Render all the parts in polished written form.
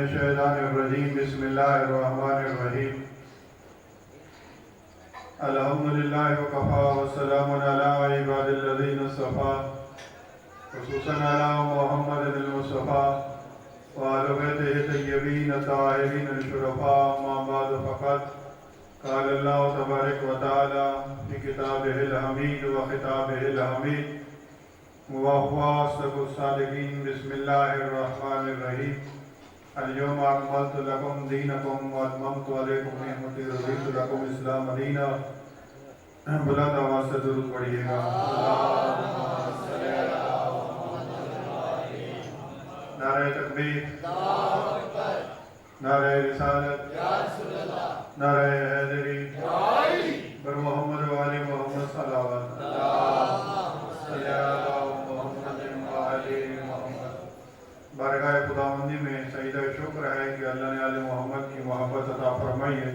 الشیطان الرجیم بسم اللہ الرحمن الرحیم الحمدللہ وکفا والسلام علی عباد الذین اصطفیٰ خصوصاً علی محمد المصطفیٰ وآل بیتہ طیبین الطاہرین الشرفاء اما بعد فقط قال اللہ تبارک و تعالی فی کتابہ الحمید و خطابہ الحمید وهو أصدق الصادقين بسم الله الرحمن الرحيم اليوم أكملت لكم دينكم وأتممت عليكم نعمتي ورضيت لكم الإسلام دينا بلند آواز سے درود پڑھیے گا نعرہ تکبیر نعرہ رسالت نعرہ حیدری بر محمد و آل محمد صلوات بارگاہ خداوندی میں سجدہ شکر ہے کہ اللہ نے آل محمد کی محبت عطا فرمائی ہے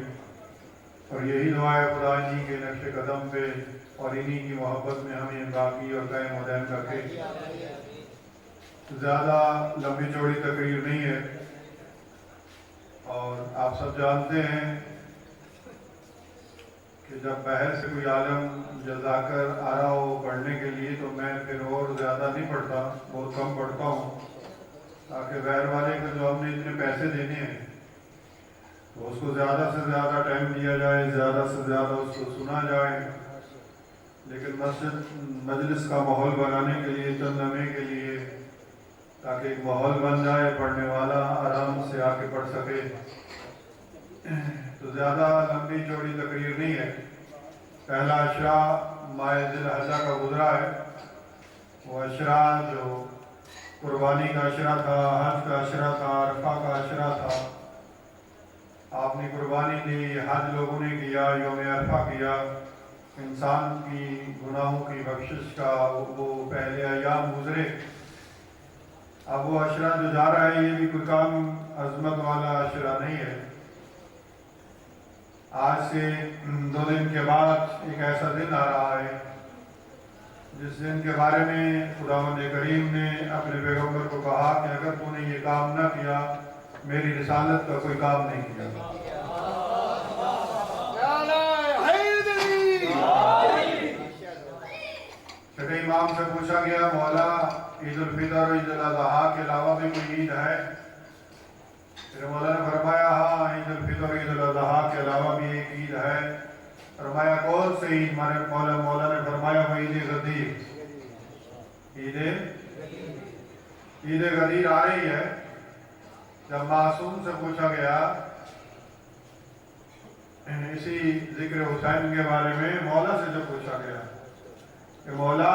اور یہی دعا ہے خدا انہی کے نقش قدم پہ اور انہی کی محبت میں ہمیں باقی اور قائم و دائم رکھے زیادہ لمبی چوڑی تقریر نہیں ہے اور آپ سب جانتے ہیں کہ جب باہر سے کوئی عالم جزا کر آ رہا ہو پڑھنے کے لیے تو میں پھر اور زیادہ نہیں پڑھتا بہت کم پڑھتا ہوں تاکہ غیر والے کو جو ہم نے اتنے پیسے دینے ہیں تو اس کو زیادہ سے زیادہ ٹائم دیا جائے زیادہ سے زیادہ اس کو سنا جائے لیکن مجلس کا ماحول بنانے کے لیے چند لمحے کے لیے تاکہ ایک ماحول بن جائے پڑھنے والا آرام سے آ کے پڑھ سکے تو زیادہ لمبی چوڑی تقریر نہیں ہے پہلا عشرہ ماہ ذی الحجہ کا گزرا ہے وہ عشرہ جو قربانی کا عشرہ تھا حج کا عشرہ تھا عرفہ کا عشرہ تھا آپ نے قربانی دی حج لوگوں نے کیا یوم عرفہ کیا انسان کی گناہوں کی بخشش کا وہ پہلے ایام گزرے اب وہ عشرہ جو جا رہا ہے یہ بھی کوئی کام عظمت والا عشرہ نہیں ہے آج سے 2 دن کے بعد ایک ایسا دن آ رہا ہے جس دن کے بارے میں خداوند کریم نے اپنے پیغمبر کو کہا کہ اگر تو نے یہ کام نہ کیا میری رسالت کا کوئی کام نہیں کیا چھٹے امام سے پوچھا گیا مولا عید الفطر اور عید الاضحیٰ کے علاوہ بھی کوئی عید ہے پھر مولا نے فرمایا ہاں عید الفطر اور عید الاضحیٰ کے علاوہ بھی ایک عید ہے فرمایا کون سے عید مولا نے فرمایا وہ عید غدیر عید غدیر آ رہی ہے جب معصوم سے پوچھا گیا اسی ذکر حسین کے بارے میں مولا سے جو پوچھا گیا کہ مولا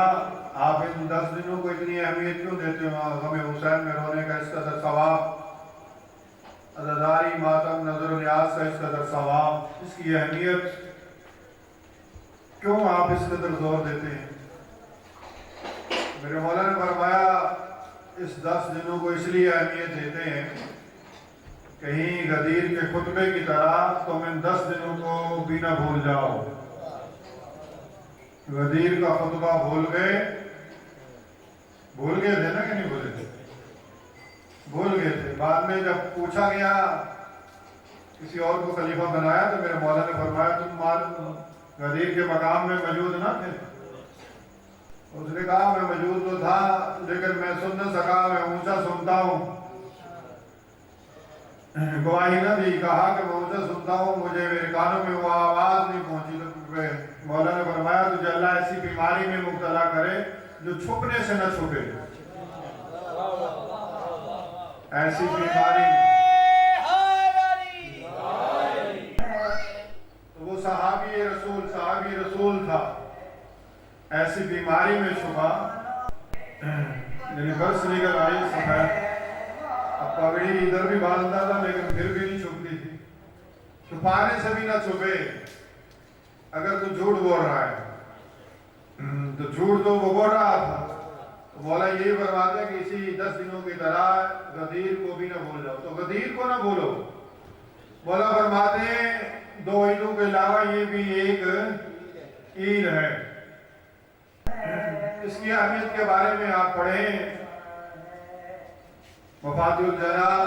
آپ ان 10 دنوں کو اتنی اہمیت کیوں دیتے ہو غم حسین میں رونے کا اس قدر ثواب عزاداری ماتم نظر و نیاز کا اس قدر ثواب اس کی اہمیت کیوں آپ اس قدر زور دیتے ہیں میرے مولا نے فرمایا اس 10 دنوں کو اس لیے اہمیت دیتے ہیں کہیں غدیر کے خطبے کی طرح تم ان 10 دنوں کو بھی نہ بھول جاؤ غدیر کا خطبہ بھول گئے تھے نا کہ نہیں بھولے تھے بھول گئے تھے بعد میں جب پوچھا گیا کسی اور کو خلیفہ بنایا تو میرے مولا نے فرمایا تم غدیر کے مقام میں موجود نہ تھے اس نے کہا میں موجود تو تھا لیکن میں سن نہ سکا میں اونچا سنتا ہوں گواہی نہ دی کہا کہ میں اونچا سنتا ہوں مجھے میرے کانوں میں وہ آواز نہیں پہنچی مولا نے فرمایا تجھے اللہ ایسی بیماری میں مبتلا کرے جو چھپنے سے نہ چھپے ایسی بیماری تو وہ صحابی رسول تھا ایسی بیماری میں چھپا یعنی برس نکل آئی سفید اب پگڑی ادھر بھی باندھتا تھا لیکن پھر بھی نہیں چھپتی تھی چھپانے سے بھی نہ چھپے اگر تو جھوٹ بول رہا ہے تو جھوٹ تو وہ بول رہا تھا تو مولا یہی فرماتا ہے کہ اسی 10 دنوں کی طرح غدیر کو بھی نہ بھول جاؤ تو غدیر کو نہ بھولو مولا فرماتے ہیں 2 عیدوں کے علاوہ یہ بھی ایک عید ہے اس کی اہمیت کے بارے میں آپ پڑھیں مفاد الجلال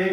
1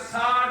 60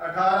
18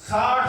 60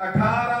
18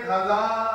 1000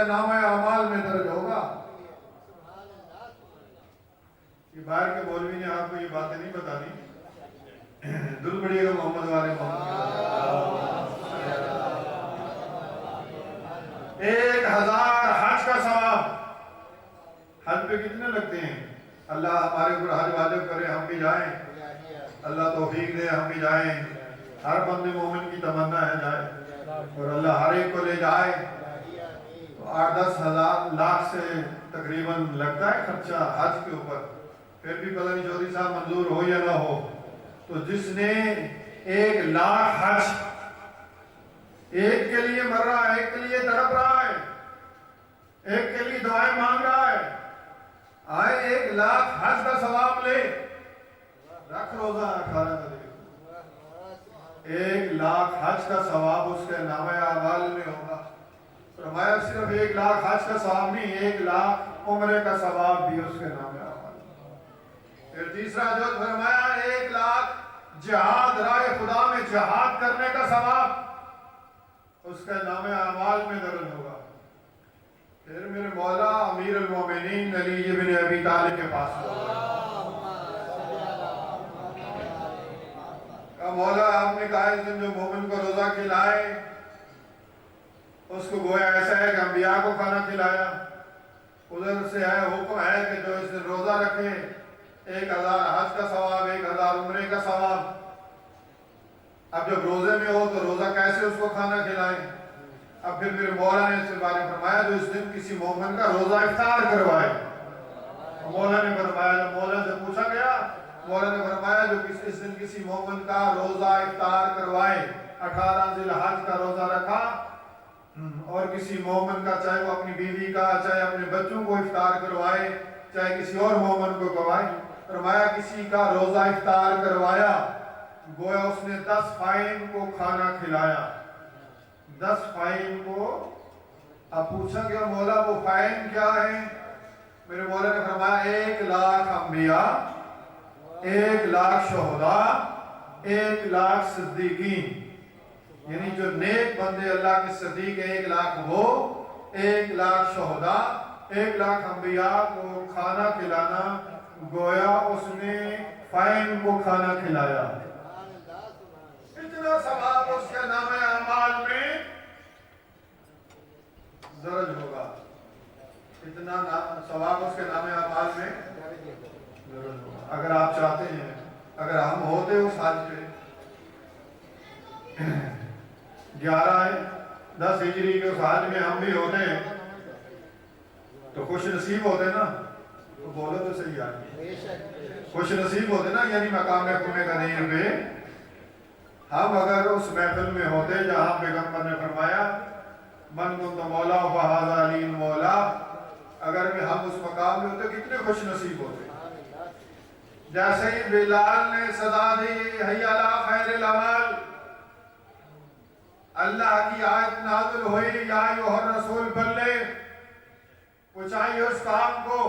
کا نامہ اعمال میں درج ہوگا۔ یہ باہر کے مولوی نے آپ کو یہ باتیں نہیں بتانی، درود پڑھیے گا محمد والے محمد۔ 1000 حج کا ثواب، حج پہ کتنے لگتے ہیں؟ اللہ ہمارے اوپر حج واجب کرے، ہم بھی جائیں، اللہ توفیق دے ہم بھی جائیں۔ ہر بندے مومن کی تمنا ہے جائے، اور اللہ ہر ایک کو لے جائے۔ 8-10 ہزار لاکھ سے تقریباً لگتا ہے خرچہ حج کے اوپر، پھر بھی پتہ نہیں چودھری صاحب منظور ہو یا نہ ہو۔ تو جس نے 1 لاکھ حج، ایک کے لیے مر رہا ہے، ایک کے لیے تڑپ رہا ہے، ایک کے لیے دعائیں مانگ رہا ہے، آئے 1 لاکھ حج کا ثواب لے، رکھ روزہ 18 کا دے، 1 لاکھ حج کا ثواب اس کے نامہ اعمال میں ہوگا۔ فرمایا صرف 1 لاکھ حج کا ثواب نہیں، 1 لاکھ عمرے کا ثواب بھی اس کے نامہ اعمال میں۔ پھر تیسرا جو فرمایا 1 لاکھ جہاد، راہ خدا میں جہاد کرنے کا ثواب اس کے نامہ اعمال میں درج ہوگا۔ پھر میرے مولا امیر المومنین علی بن ابی طالب کے پاس ہوگا، مولا آپ نے کہا اس دن جو مومن کو روزہ کھلائے اس کو گویا ایسا ہے کہ انبیاء کو کھانا کھلایا۔ ادھر سے ہے حکم ہے کہ جو اس دن روزہ رکھے 1000 حج کا ثواب، 1000 عمرے کا ثواب۔ اب جب روزے میں ہو تو روزہ کیسے اس کو کھانا کھلائیں؟ اب پھر میرے مولا نے اس کے بارے میں فرمایا جو اس دن کسی مومن کا روزہ افطار کروائے۔ مولا نے فرمایا، جب مولا سے پوچھا گیا، مولا نے فرمایا جو اس دن کسی مومن کا روزہ افطار کروائے، 18 ذی الحج کا روزہ رکھا، اور کسی مومن کا چاہے وہ اپنی بیوی کا چاہے اپنے بچوں کو افطار کروائے، چاہے کسی اور مومن کو کروائے، فرمایا کسی کا روزہ افطار کروایا گویا اس نے 10 فائن کو کھانا کھلایا، 10 فائن کو۔ اب پوچھا گیا مولا وہ فائن کیا ہے؟ میرے مولا نے فرمایا 1 لاکھ انبیاء، 1 لاکھ شہداء، 1 لاکھ صدیقین، یعنی جو نیک بندے اللہ کے صدیق 1 لاکھ وہ، 1 لاکھ شہداء، 1 لاکھ انبیاء کو کھانا کھلانا، گویا اس نے فائن کو کھانا کھلایا۔ اتنا ثواب اس کے نامہ اعمال میں درج ہوگا، اتنا ثواب اس کے نامہ اعمال میں درج ہوگا۔ اگر آپ چاہتے ہیں، اگر ہم ہوتے اس حج پہ 11-10 ہجری کے اس حج میں ہم بھی ہوتے ہیں تو خوش نصیب ہوتے نا، تو بولو تو صحیح آج خوش نصیب ہوتے نا، یعنی مقام خم غدیر پہ ہم اگر اس محفل میں ہوتے جہاں پیغمبر نے فرمایا من کنت مولا فہذا علی مولا، اگر بھی ہم اس مقام میں ہوتے کتنے خوش نصیب ہوتے۔ جیسے ہی بلال نے صدا دی حی علی خیر العمل، اللہ کی آیت نازل ہوئی یا ایھا الرسول بلغ، پہنچائیے اس کام کو۔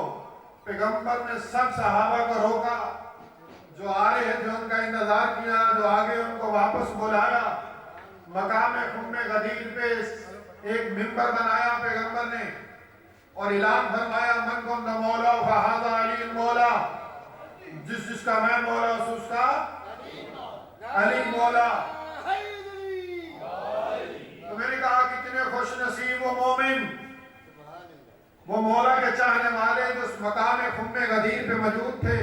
پیغمبر نے سب صحابہ کو روکا، جو آ رہے تھے ان کا انتظار کیا، جو آگے ان کو واپس بلایا۔ مقام خم غدیر پہ ایک منبر بنایا پیغمبر نے اور اعلان فرمایا من کنت مولا فہذا علی مولا، جس جس کا میں مولا اس کا علی مولا۔ تو میں نے کہا کتنے خوش نصیب وہ مومن، وہ مولا کے چاہنے والے جو اس مقام خم غدیر پہ موجود تھے،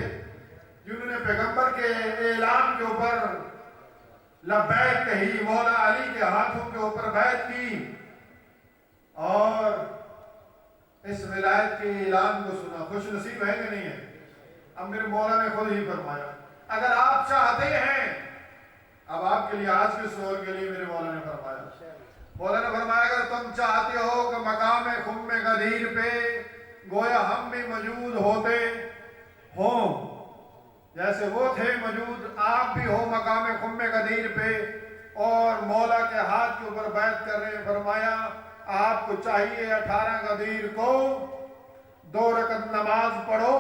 جنہوں نے پیغمبر کے اعلان کے اوپر لبیک کہی، مولا علی کے ہاتھوں کے اوپر بیعت کی اور اس ولایت کے اعلان کو سنا۔ خوش نصیب ہے کہ نہیں ہے؟ اب میرے مولا نے خود ہی فرمایا اگر آپ چاہتے ہیں، اب آپ کے لیے آج کے سوال کے لیے میرے مولا نے فرمایا اگر تم چاہتے ہو کہ مقام خم غدیر پہ گویا ہم بھی موجود ہوتے ہوں، جیسے وہ تھے موجود، آپ بھی ہو مقام خم غدیر پہ اور مولا کے ہاتھ کے اوپر بیعت کر رہے ہیں، فرمایا آپ کو چاہیے 18 غدیر کو 2 رکعت نماز پڑھو،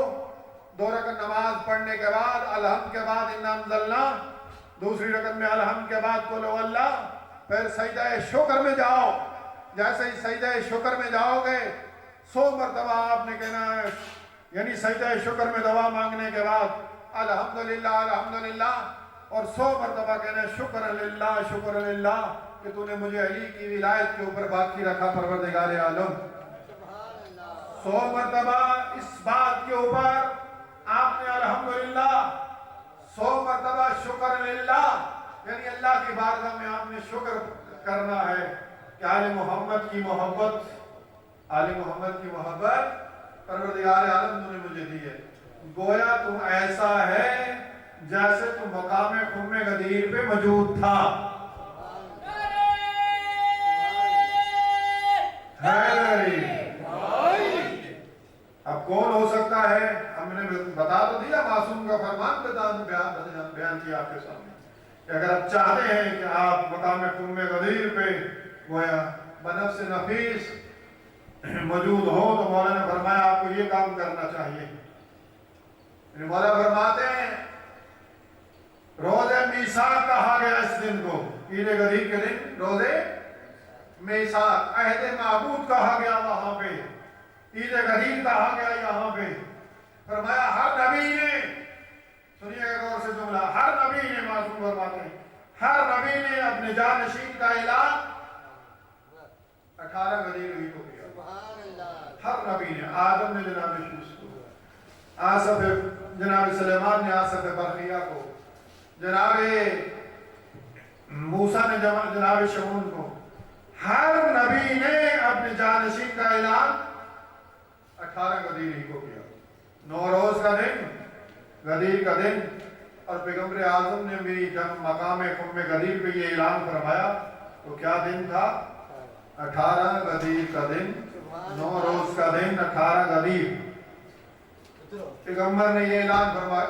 2 رکعت نماز پڑھنے کے بعد الحمد کے بعد انا انزلنا، دوسری رکعت میں الحمد کے بعد قل هو اللہ، پھر سجدہ شکر میں جاؤ، جیسے ہی سجدہ شکر میں جاؤ گے 100 مرتبہ آپ نے کہنا ہے، یعنی سجدہ شکر میں دعا مانگنے کے بعد الحمدللہ الحمدللہ، اور 100 مرتبہ کہنا ہے شکر للہ کہ تو نے مجھے علی کی ولایت کے اوپر باقی رکھا پروردگار عالم۔ 100 مرتبہ اس بات کے اوپر آپ نے الحمدللہ، 100 مرتبہ شکر للہ، یعنی اللہ کی بارگاہ میں آپ نے شکر کرنا ہے کہ آل محمد کی محبت پروردگار عالم تو نے مجھے دی ہے۔ گویا تم ایسا ہے جیسے تم مقام خم غدیر پہ موجود تھا۔ اب کون ہو سکتا ہے؟ ہم نے بتا تو دیا، معصوم کا فرمان بیان کیا آپ کے سامنے کہ اگر آپ چاہتے ہیں کہ آپ مقام خم غدیر پہ گویا بنفس نفیس موجود ہو تو مولا نے فرمایا آپ کو یہ کام کرنا چاہیے۔ مولا فرماتے ہیں روز میثاق کہا گیا اس دن کو، عید غدیر کے دن روز میثاق، عہد معبود کہا گیا وہاں پہ، عید غدیر کہا گیا یہاں پہ۔ فرمایا ہر نبی نے، سنیے گا غور سے جملہ، ہر نبی نے، معصوم فرماتے ہیں ہر نبی نے اپنے جانشین کا اعلان 18 غدیر ہی کو کیا۔ ہر نبی نے، آدم نے جناب شیش کو، آصف جناب سلیمان نے آصف برقیہ کو، جناب موسیٰ نے جناب شمون کو، ہر نبی نے اپنے جانشین کا اعلان 18 غدیر ہی کو کیا۔ نوروز کا دن، غدیر کا دن، اور پیغمبر اعظم نے بھی جب مقام خم غدیر پہ یہ اعلان فرمایا تو کیا دن تھا؟ 18 غدیر کا دن، نوروز کا دن 18 غدیر۔ پیغمبر نے یہ اعلان فرمایا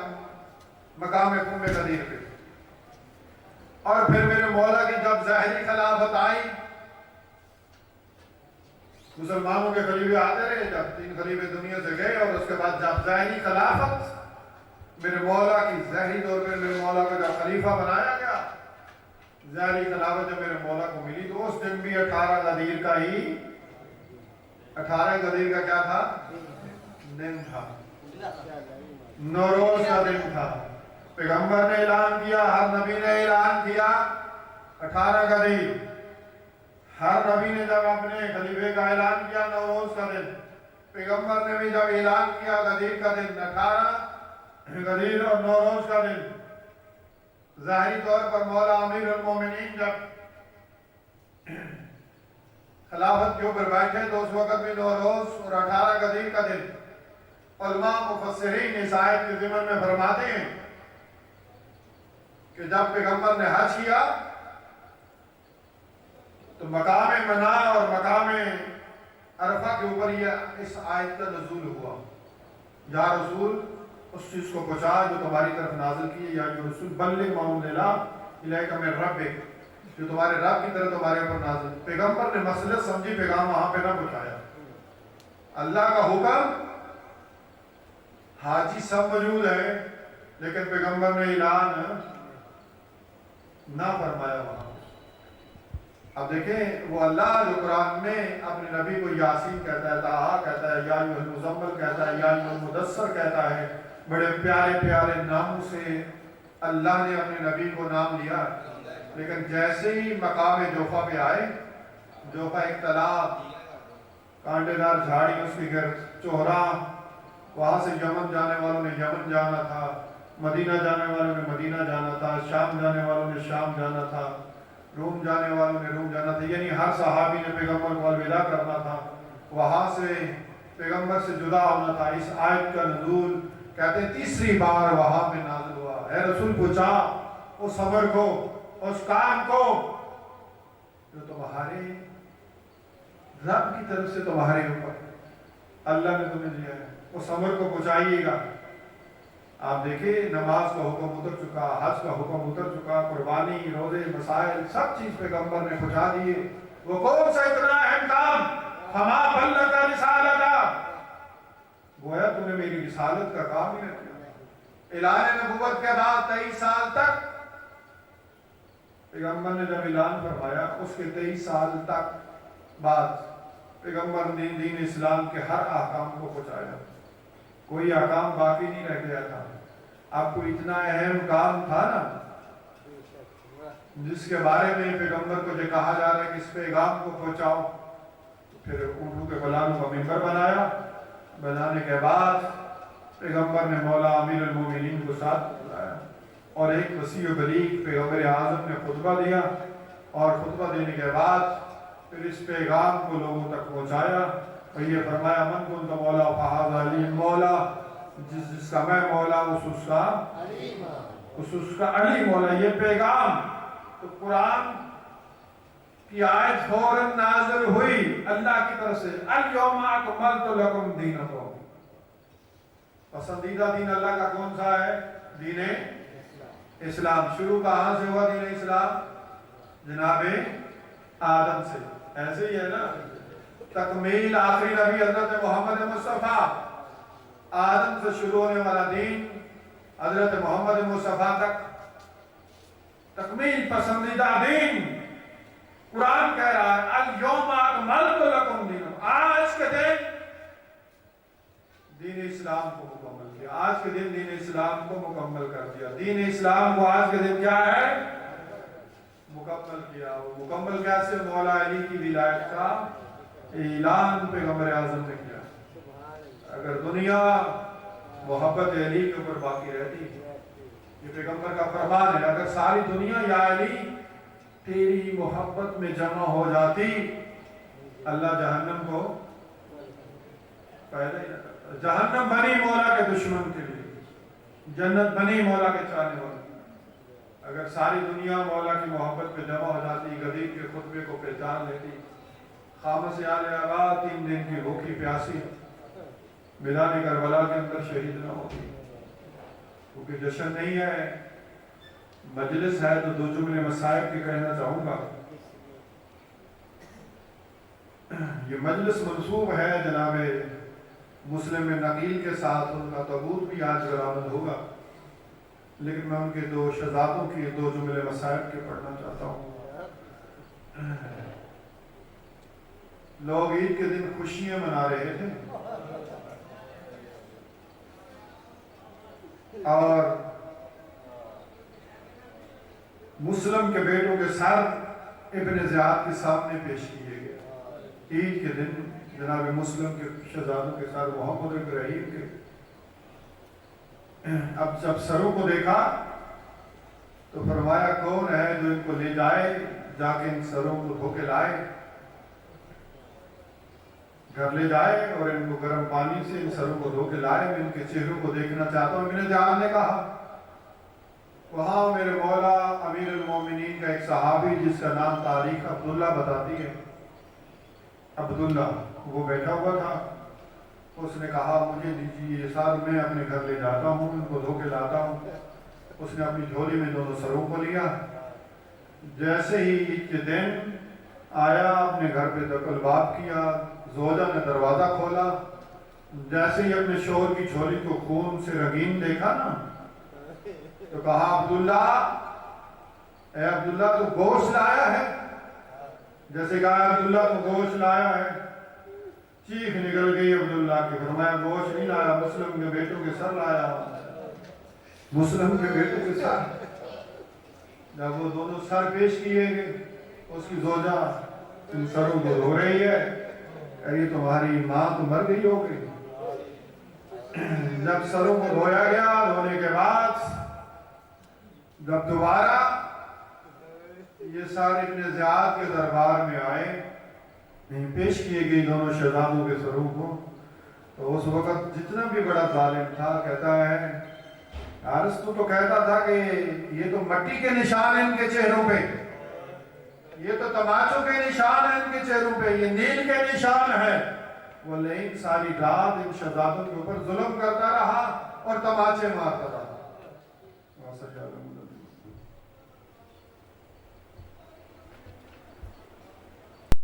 مقام خم غدیر پہ۔ اور پھر میرے مولا کی جب ظاہری خلافت آئی، مسلمانوں کے خلیفے آتے رہے، جب 3 خلیفے دنیا سے گئے، اور اس کے بعد جب ظاہری خلافت میرے مولا کی ظاہری طور پہ میرے مولا کو جب خلیفہ بنایا گیا، ظاہری خلافت جب میرے مولا کو ملی تو اس دن بھی 18 غدیر کا ہی، 18 غدیر کا کیا تھا؟ دن تھا، نوروز کا دن تھا۔ پیغمبر نے اعلان کیا، ہر نبی نے اعلان کیا 18 غدیر۔ ہر نبی نے جب اپنے خلیفے کا اعلان کیا نوروز کا دن، پیغمبر نے بھی جب اعلان کیا غدیر کا دن، 18 غدیر اور نوروز کا دن۔ ظاہری طور پر مولا امیر المومنین جب خلافت کے اوپر بیٹھے تو اس وقت بھی نوروز اور 18 غدیر کا دن۔ علماء مفسرین اس آیت کے ضمن میں فرماتے ہیں کہ جب پیغمبر نے حج کیا تو مقام منا اور مقام عرفہ کے اوپر یہ اس آیت کا نزول ہوا، یا رسول اس چیز کو پہنچا جو تمہاری طرف نازل کی ہے، یا جو رسول بلغ ما انزل الیک من ربک، جو تمہارے رب کی طرف تمہارے اوپر نازل۔ پیغمبر نے مسئلہ سمجھی، پیغام وہاں پہ نہ پہنچایا۔ اللہ کا حکم، حاجی سب موجود ہے لیکن پیغمبر نے اعلان نہ فرمایا وہاں۔ اب دیکھیں وہ اللہ جو قرآن میں اپنے نبی کو یاسین کہتا ہے، طٰہٰ کہتا ہے، یا ایھا المزمل کہتا ہے، یا ایھا المدثر کہتا ہے، بڑے پیارے پیارے ناموں سے اللہ نے اپنے نبی کو نام لیا۔ لیکن جیسے ہی مقام جوفا پہ آئے، جوفا ایک تالاب، کانٹے دار جھاڑی اس کے گرد، چوہرا، وہاں سے یمن جانے والوں نے یمن جانا تھا، مدینہ جانے والوں نے مدینہ جانا تھا، شام جانے والوں نے شام جانا تھا، روم جانے والوں نے روم جانا تھا، یعنی ہر صحابی نے پیغمبر کو الوداع کرنا تھا، وہاں سے پیغمبر سے جدا ہونا تھا۔ اس آیت کا نزول کہتے ہیں تیسری بار وہاں پہ نازل ہوا۔ اے رسول پوچھا اس خبر کو، اس کام کو جو تمہارے رب کی طرف سے تمہارے اوپر اللہ نے تمہیں دیا ہے، اس امر کو پہنچائیے گا۔ آپ دیکھیں نماز کا حکم اتر چکا، حج کا حکم اتر چکا، قربانی، روزے، مسائل، سب چیز پیغمبر نے پہنچا دیے۔ وہ کون سا اتنا اہم کام؟ فما بلغت رسالتہ، گویا تو نے میری رسالت کا کام ہی نہ کیا۔ اعلان نبوت کے بعد 23 سال تک پیغمبر نے جب اعلان فرمایا، اس کے 23 سال تک بعد پیغمبر نے دین اسلام کے ہر احکام کو پہنچایا، کوئی احکام باقی نہیں رہ گیا تھا۔ اب کوئی اتنا اہم کام تھا نا جس کے بارے میں پیغمبر کو جو کہا جا رہا ہے کہ اس پیغام کو پہنچاؤ، پھر اونٹوں کے بلانوں کا منبر بنایا، بنانے کے بعد پیغمبر نے مولا امیر المومنین کو ساتھ بلایا اور ایک وسیع و بلیغ پیغمبر اعظم نے خطبہ دیا، اور خطبہ دینے کے بعد پھر اس پیغام کو لوگوں تک پہنچایا اور یہ فرمایا من کنت مولا فہذا علی مولا، جس کا میں مولا اس کا علی مولا۔ یہ پیغام تو قرآن کی آیت فوراً نازل ہوئی اللہ کی طرف سے، الیوم اکملت لکم دینکم۔ پسندیدہ دین اللہ کا کون سا ہے؟ دین اسلام۔ شروع کہاں سے ہوا دین اسلام؟ جناب آدم سے، ایسے ہی ہے نا۔ تکمیل آخری نبی حضرت محمد مصطفیٰ، آدم سے شروع ہونے والا دین حضرت محمد مصطفیٰ تک تکمیل پسندیدہ دین۔ قرآن کہہ رہا ہے الیوم اکملت لکم دینکم، آج کے دن دین اسلام کو مکمل کیا، آج کے دن دین اسلام کو مکمل کر دیا۔ دین اسلام کو آج کے دن کیا ہے؟ مکمل کیا۔ وہ مکمل کیسے؟ مولا علی کی ولایت کا اعلان پیغمبر اعظم نے کیا۔ اگر دنیا محبت علی کے اوپر باقی رہتی، یہ پیغمبر کا فرمان ہے، اگر ساری دنیا یا علی تیری محبت میں جمع ہو جاتی، اللہ جہنم کو پیدا ہی نہ کرتا۔ جہنم بنی مولا کے دشمن کے لیے، جنت بنی مولا کے چاہنے والے۔ اگر ساری دنیا مولا کی محبت میں جمع ہو جاتی، غدیر کے خطبے کو پہچان لیتی، خامس آل آباد 3 دن کی بھوکی پیاسی میدان کربلا کے اندر شہید نہ ہوتی، کیونکہ جشن نہیں ہے، مجلس ہے، تو 2 جملے مسائب کے کہنا چاہوں گا۔ یہ مجلس منسوب ہے جناب مسلم نقیل کے ساتھ، ان کا تابوت بھی آج برآمد ہوگا، لیکن میں ان کے 2 شہزادوں کی 2 جملے مسائب کے پڑھنا چاہتا ہوں۔ لوگ عید کے دن خوشیاں منا رہے تھے اور مسلم کے بیٹوں کے سر ابن زیاد کے سامنے پیش کیے گئے۔ عید کے دن جناب مسلم کے شہزادوں کے سر محمد ابراہیم کے، اب جب سروں کو دیکھا تو فرمایا کون ہے جو ان کو لے جائے، جا کے ان سروں کو دھو کے لائے، گھر لے جائے اور ان کو گرم پانی سے ان سروں کو دھو کے لائے، میں ان کے چہروں کو دیکھنا چاہتا ہوں۔ ابن زیاد نے کہا وہاں میرے مولا امیر المومنین کا ایک صحابی جس کا نام تاریخ عبداللہ بتاتی ہے، عبداللہ، وہ بیٹھا ہوا تھا۔ اس نے کہا مجھے دیجیے، یہ سال میں اپنے گھر لے جاتا ہوں، ان کو دھو کے لاتا ہوں۔ اس نے اپنی جھولی میں 2 سروں کو لیا، جیسے ہی عید کے دن آیا اپنے گھر پہ دخل باب کیا، زوجہ نے دروازہ کھولا، جیسے ہی اپنے شوہر کی جھولی کو خون سے رنگین دیکھا نا، تو کہا عبداللہ، اے عبداللہ تو گوشت لایا ہے؟ جیسے کہا عبداللہ تو گوشت لایا ہے، چیخ نکل گئی عبداللہ کی۔ فرمایا گوشت نہیں لایا، مسلم کے بیٹوں کے سر لایا، مسلم کے بیٹوں کے سر۔ جب وہ دونوں سر پیش کیے گئے، اس کی زوجہ ان سروں کو دھو رہی ہے، یہ تمہاری ماں تو مر گئی ہو گئی۔ جب سروں کو دھویا گیا، دھونے کے بعد جب دوبارہ یہ سارے ابن زیاد کے دربار میں آئے، پیش کیے گئی دونوں شہزادوں کے سروں کو، تو اس وقت جتنا بھی بڑا ظالم تھا کہتا ہے، ارسطو تو کہتا تھا کہ یہ تو مٹی کے نشان ہیں ان کے چہروں پہ، یہ تو تماچوں کے نشان ہیں ان کے چہروں پہ، یہ نیل کے نشان ہے۔ وہ لیکن ساری رات ان شہزادوں کے اوپر ظلم کرتا رہا اور تماچے مارتا رہا۔